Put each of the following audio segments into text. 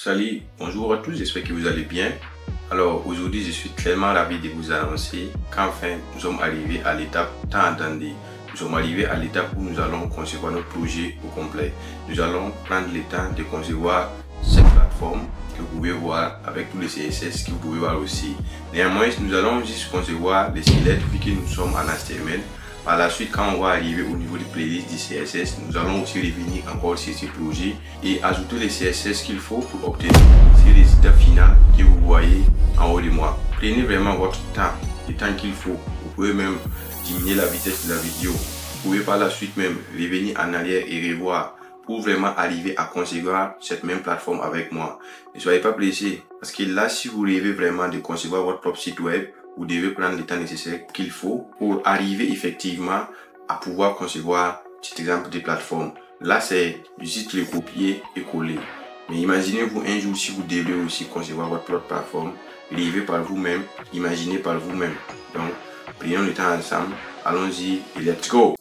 Salut, bonjour à tous, j'espère que vous allez bien. Alors aujourd'hui je suis tellement ravi de vous annoncer qu'enfin nous sommes arrivés à l'étape tant attendue. Nous sommes arrivés à l'étape où nous allons concevoir notre projet au complet. Nous allons prendre le temps de concevoir cette plateforme que vous pouvez voir avec tous les CSS que vous pouvez voir aussi. Néanmoins, nous allons juste concevoir les squelettes vu que nous sommes en HTML. Par la suite, quand on va arriver au niveau des playlists du CSS, nous allons aussi revenir encore sur ce projet et ajouter les CSS qu'il faut pour obtenir ce résultat final que vous voyez en haut de moi. Prenez vraiment votre temps, le temps qu'il faut. Vous pouvez même diminuer la vitesse de la vidéo. Vous pouvez par la suite même revenir en arrière et revoir pour vraiment arriver à concevoir cette même plateforme avec moi. Ne soyez pas pressés parce que là, si vous rêvez vraiment de concevoir votre propre site web, vous devez prendre le temps nécessaire qu'il faut pour arriver effectivement à pouvoir concevoir cet exemple de plateforme. Là, c'est juste le copier et coller. Mais imaginez-vous un jour si vous devez aussi concevoir votre propre plateforme, rêvez par vous-même, imaginez par vous-même. Donc, prenons le temps ensemble, allons-y et let's go!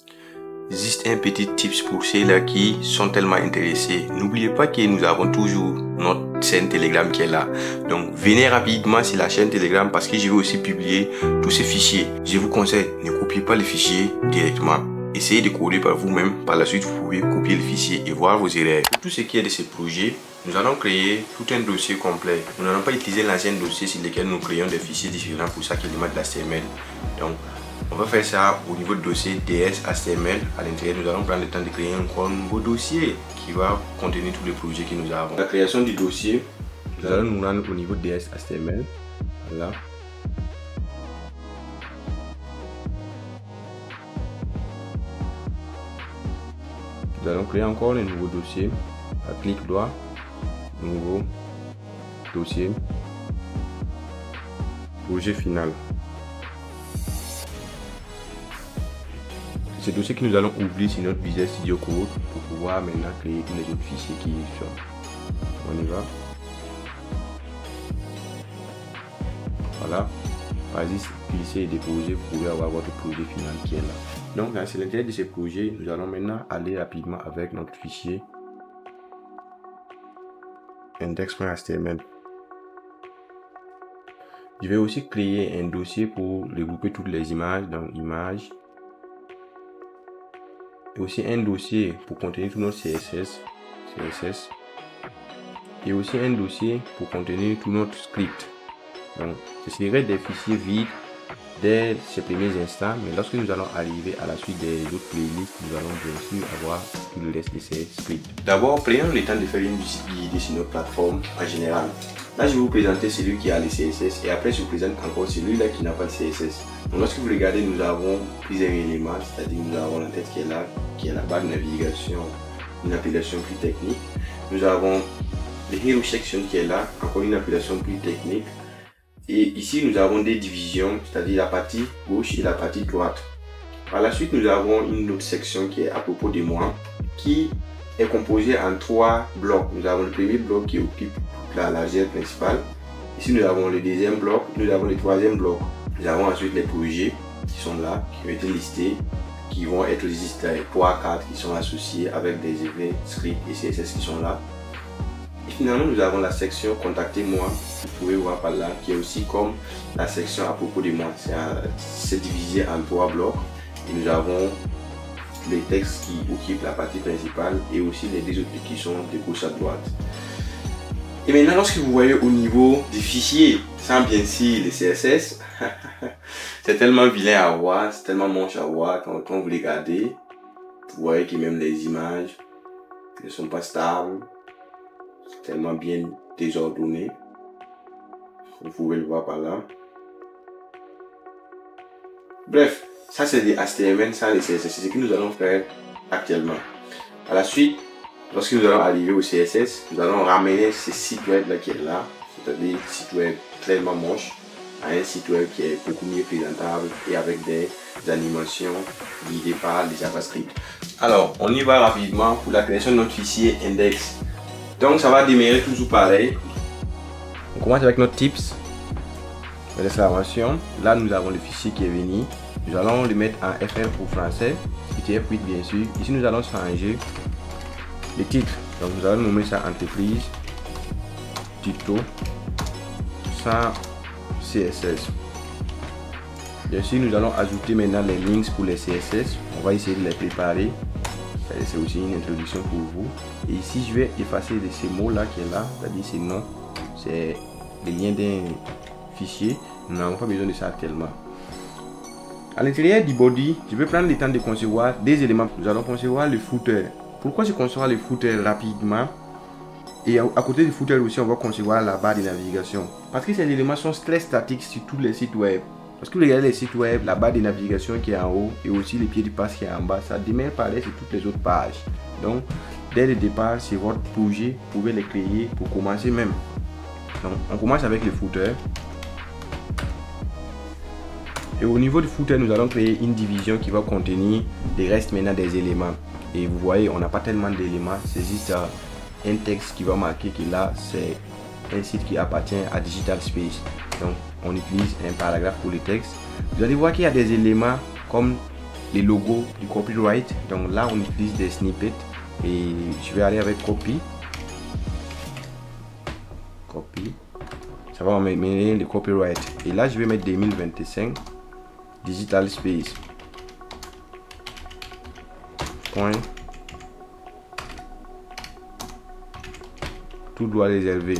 Juste un petit tips pour ceux-là qui sont tellement intéressés. N'oubliez pas que nous avons toujours notre chaîne Telegram qui est là. Donc venez rapidement sur la chaîne Telegram parce que je vais aussi publier tous ces fichiers. Je vous conseille, ne copiez pas les fichiers directement. Essayez de coder par vous-même. Par la suite, vous pouvez copier le fichier et voir vos erreurs. Pour tout ce qui est de ces projets, nous allons créer tout un dossier complet. Nous n'allons pas utiliser l'ancien dossier sur lequel nous créons des fichiers différents pour ça qu'il demande de l'HTML. Donc on va faire ça au niveau du dossier DS HTML. À l'intérieur, nous allons prendre le temps de créer un nouveau dossier qui va contenir tous les projets que nous avons. La création du dossier, nous allons nous rendre au niveau DS HTML. Voilà. Nous allons créer encore un nouveau dossier. À clic droit, nouveau dossier, projet final. C'est le dossier que nous allons ouvrir sur notre Visual Studio Code pour pouvoir maintenant créer tous les autres fichiers qui y sont. On y va. Voilà. Vas-y, glisser et déposer, vous pouvez avoir votre projet final qui est là. Donc, dans l'intérieur de ce projet, nous allons maintenant aller rapidement avec notre fichier index.html. Je vais aussi créer un dossier pour regrouper toutes les images dans images. Et aussi un dossier pour contenir tout notre CSS et aussi un dossier pour contenir tout notre script. Donc ce serait des fichiers vides dès ces premiers instants, mais lorsque nous allons arriver à la suite des autres playlists, nous allons bien sûr avoir tout le reste de ces scripts. D'abord, prenons le temps de faire une visite guidée sur notre plateforme en général. Là, je vais vous présenter celui qui a le CSS et après je vous présente encore celui-là qui n'a pas de CSS. Donc lorsque vous regardez, nous avons plusieurs éléments, c'est-à-dire nous avons la tête qui est là, qui est la barre de navigation, une appellation plus technique. Nous avons le Hero Section qui est là, encore une appellation plus technique. Et ici, nous avons des divisions, c'est-à-dire la partie gauche et la partie droite. Par la suite, nous avons une autre section qui est à propos de moi, qui est composée en 3 blocs. Nous avons le premier bloc qui occupe la largeur principale. Ici, nous avons le deuxième bloc, nous avons le troisième bloc. Nous avons ensuite les projets qui sont là, qui ont été listés, qui vont être listés 3-4 qui sont associés avec des effets scripts et CSS qui sont là. Et finalement, nous avons la section Contactez-moi, vous pouvez voir par là, qui est aussi comme la section à propos de moi. C'est divisé en 3 blocs et nous avons les textes qui occupent la partie principale et aussi les deux autres qui sont de gauche à droite. Et maintenant, lorsque vous voyez au niveau des fichiers, sans bien sûr les CSS, c'est tellement vilain à voir, c'est tellement moche à voir quand vous les regardez. Vous voyez que même les images ne sont pas stables, c'est tellement bien désordonné. Vous pouvez le voir par là. Bref, ça c'est des HTML sans les CSS, c'est ce que nous allons faire actuellement. À la suite, lorsque nous allons arriver au CSS, nous allons ramener ce site web là qui est là, c'est-à-dire un site web tellement moche, à un site web qui est beaucoup mieux présentable et avec des animations guidées par les JavaScript. Alors, on y va rapidement pour la création de notre fichier index. Donc, ça va démarrer toujours pareil. On commence avec notre tips, l'exclamation. Là, nous avons le fichier qui est venu. Nous allons le mettre en FR pour français, UTF-8 bien sûr. Ici, nous allons changer le titre. Donc, nous allons nommer ça entreprise. tuto sans CSS. Bien sûr, nous allons ajouter maintenant les links pour les CSS. On va essayer de les préparer. C'est aussi une introduction pour vous. Et ici, je vais effacer ces mots-là qui est là, c'est-à-dire ces noms. C'est les liens d'un fichier. Nous n'avons pas besoin de ça actuellement. À l'intérieur du body, je vais prendre le temps de concevoir des éléments. Nous allons concevoir le footer. Pourquoi je conçois le footer rapidement? Et à côté du footer aussi, on va concevoir la barre de navigation. Parce que ces éléments sont très statiques sur tous les sites web. Parce que vous regardez les sites web, la barre de navigation qui est en haut et aussi les pieds de passe qui est en bas, ça démarre pareil sur toutes les autres pages. Donc, dès le départ, c'est votre projet, vous pouvez les créer pour commencer même. Donc, on commence avec le footer. Et au niveau du footer, nous allons créer une division qui va contenir des restes maintenant des éléments. Et vous voyez, on n'a pas tellement d'éléments, c'est juste un texte qui va marquer que là, c'est un site qui appartient à Digital Space. Donc, on utilise un paragraphe pour le texte. Vous allez voir qu'il y a des éléments comme les logos du copyright. Donc là, on utilise des snippets. Et je vais aller avec copy. Copy. Ça va m'amener le copyright. Et là, je vais mettre 2025 Digital Space. Point. Tout doit réserver.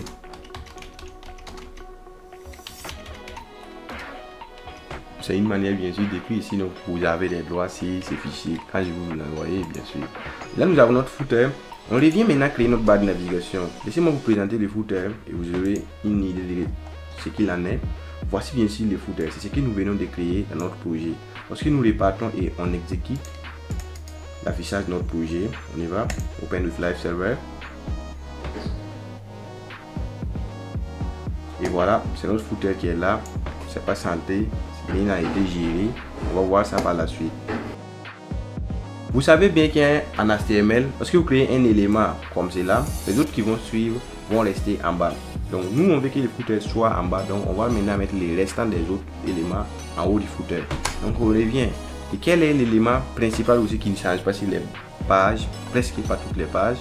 C'est une manière bien sûr d'écrire, sinon vous avez des droits sur ces fichiers quand je vous l'envoie bien sûr. Là nous avons notre footer. On revient maintenant créer notre barre de navigation. Laissez-moi vous présenter le footer et vous aurez une idée de ce qu'il en est. Voici bien sûr le footer, c'est ce que nous venons de créer dans notre projet. Lorsque nous les partons et on exécute l'affichage de notre projet, on y va, Open with Live Server. Et voilà, c'est notre footer qui est là. C'est pas santé. Il a été géré. On va voir ça par la suite. Vous savez bien qu'en HTML, lorsque vous créez un élément comme cela, les autres qui vont suivre vont rester en bas. Donc nous on veut que le footer soit en bas, donc on va maintenant mettre les restants des autres éléments en haut du footer. Donc on revient. Et quel est l'élément principal aussi qui ne change pas sur les pages, presque pas toutes les pages?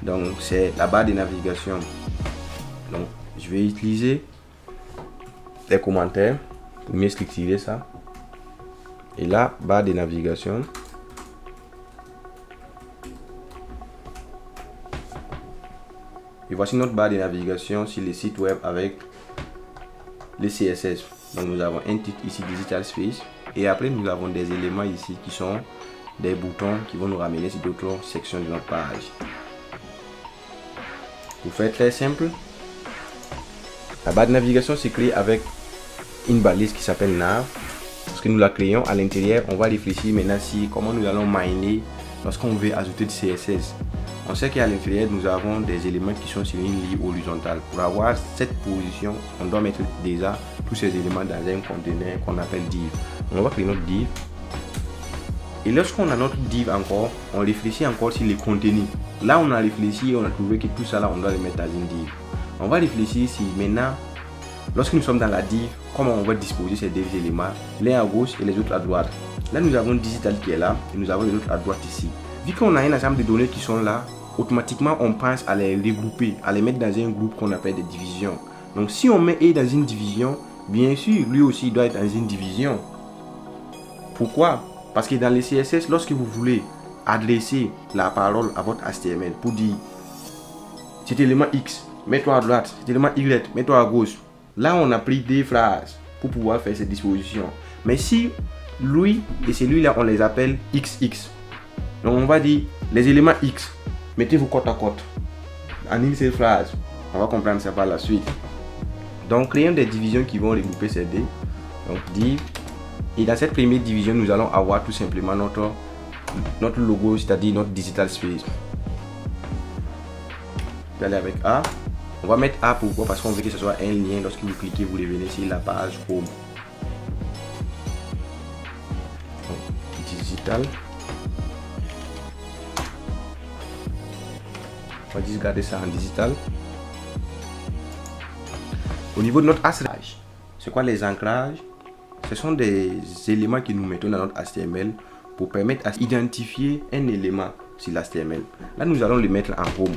Donc c'est la barre de navigation. Donc je vais utiliser les commentaires pour mieux structurer ça. Et là, barre de navigation. Et voici notre barre de navigation sur les sites web avec les CSS. Donc nous avons un titre ici, Digital Space. Et après nous avons des éléments ici qui sont des boutons qui vont nous ramener sur d'autres sections de notre page. Pour faire très simple, la barre de navigation se crée avec une balise qui s'appelle nav. Parce que nous la créons à l'intérieur, on va réfléchir maintenant sur comment nous allons miner lorsqu'on veut ajouter du CSS. On sait qu'à l'intérieur nous avons des éléments qui sont sur une ligne horizontale. Pour avoir cette position, on doit mettre déjà tous ces éléments dans un conteneur qu'on appelle div. On va créer notre div. Et lorsqu'on a notre div encore, on réfléchit encore sur les contenus. Là on a réfléchi, on a trouvé que tout ça là on doit le mettre dans une div. On va réfléchir si maintenant, lorsque nous sommes dans la div, comment on va disposer ces deux éléments, l'un à gauche et les autres à droite. Là nous avons digital qui est là et nous avons les autres à droite ici. Vu qu'on a un ensemble de données qui sont là, automatiquement on pense à les regrouper, à les mettre dans un groupe qu'on appelle des divisions. Donc si on met A dans une division, bien sûr lui aussi doit être dans une division. Pourquoi? Parce que dans les CSS, lorsque vous voulez adresser la parole à votre HTML pour dire cet élément X, mets-toi à droite, cet élément Y, mets-toi à gauche. Là on a pris des phrases pour pouvoir faire ces dispositions. Mais si lui et celui-là on les appelle XX. Donc on va dire les éléments X, mettez-vous côte à côte en une seule phrase. On va comprendre ça par la suite. Donc créons des divisions qui vont regrouper ces deux. Donc div. Et dans cette première division, nous allons avoir tout simplement notre logo, c'est-à-dire notre Digital Space. Je vais aller avec A. On va mettre A pourquoi? Parce qu'on veut que ce soit un lien. Lorsque vous cliquez, vous revenez sur la page Home. Donc, digital. On va juste garder ça en digital. Au niveau de notre ancrage, c'est quoi les ancrages? Ce sont des éléments que nous mettons dans notre HTML pour permettre d'identifier un élément sur l'HTML. Là, nous allons le mettre en Home.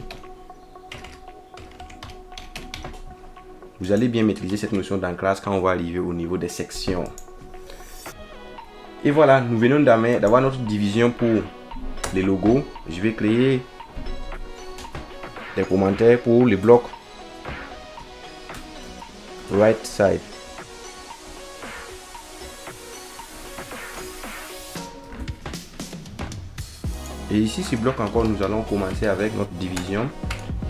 vous allez bien maîtriser cette notion d'ancrage quand on va arriver au niveau des sections. Et voilà, nous venons d'avoir notre division pour les logos. Je vais créer des commentaires pour les blocs right side. Et ici, ce bloc encore, nous allons commencer avec notre division.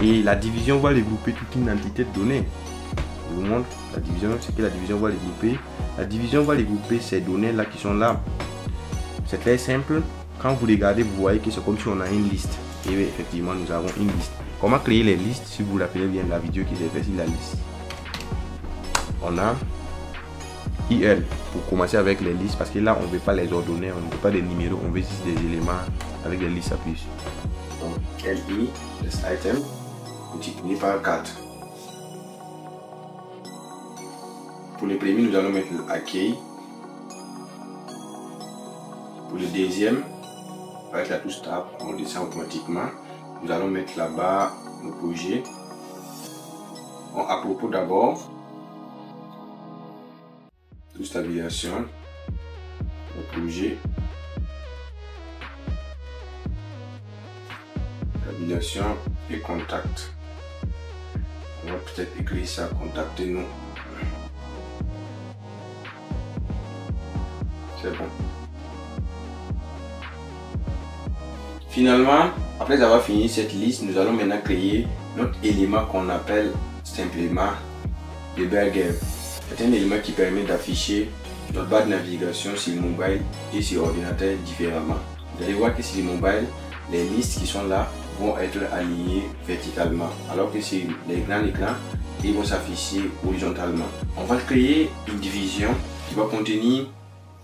Et la division va regrouper toute une entité de données. Je vous montre la division, ce que la division va regrouper. La division va regrouper ces données là qui sont là. C'est très simple. Quand vous regardez, vous voyez que c'est comme si on a une liste. Et effectivement, nous avons une liste. Comment créer les listes? Si vous l'appelez bien la vidéo qui s'est faite sur la liste. On a IL pour commencer avec les listes parce que là, on ne veut pas les ordonner, on ne veut pas des numéros, on veut juste des éléments avec des listes à plus. Donc, LI, list item, multiplié par 4. Pour le premier, nous allons mettre accueil. Pour le deuxième, avec la touche Tab, on descend automatiquement. Nous allons mettre là-bas le projet. Bon, à propos d'abord, touche stabilisation, le projet, stabilisation et contact. On va peut-être écrire ça, contactez-nous. C'est bon. Finalement, après avoir fini cette liste, nous allons maintenant créer notre élément qu'on appelle simplement le burger. C'est un élément qui permet d'afficher notre barre de navigation sur le mobile et sur l'ordinateur différemment. Vous allez voir que sur le mobile, les listes qui sont là vont être alignées verticalement, alors que sur les grands écrans, ils vont s'afficher horizontalement. On va créer une division qui va contenir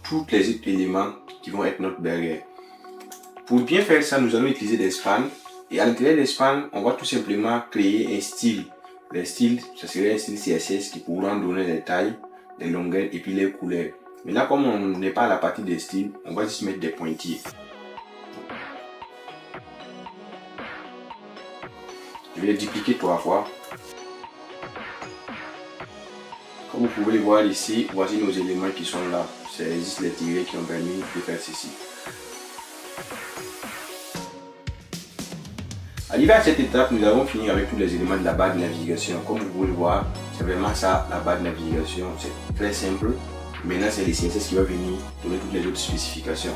tous les autres éléments qui vont être notre burger. Pour bien faire ça, nous allons utiliser des spans. Et à l'intérieur des spans, on va tout simplement créer un style. Les styles, ça serait un style CSS qui pourra donner les tailles, les longueurs et puis les couleurs. Mais là, comme on n'est pas à la partie des styles, on va juste mettre des pointillés. Je vais les dupliquer 3 fois. Comme vous pouvez le voir ici, voici nos éléments qui sont là. C'est juste les tirets qui ont permis de faire ceci. Arrivé à cette étape, nous avons fini avec tous les éléments de la barre de navigation. Comme vous pouvez le voir, c'est vraiment ça la barre de navigation. C'est très simple. Maintenant, c'est le CSS qui va venir donner toutes les autres spécifications.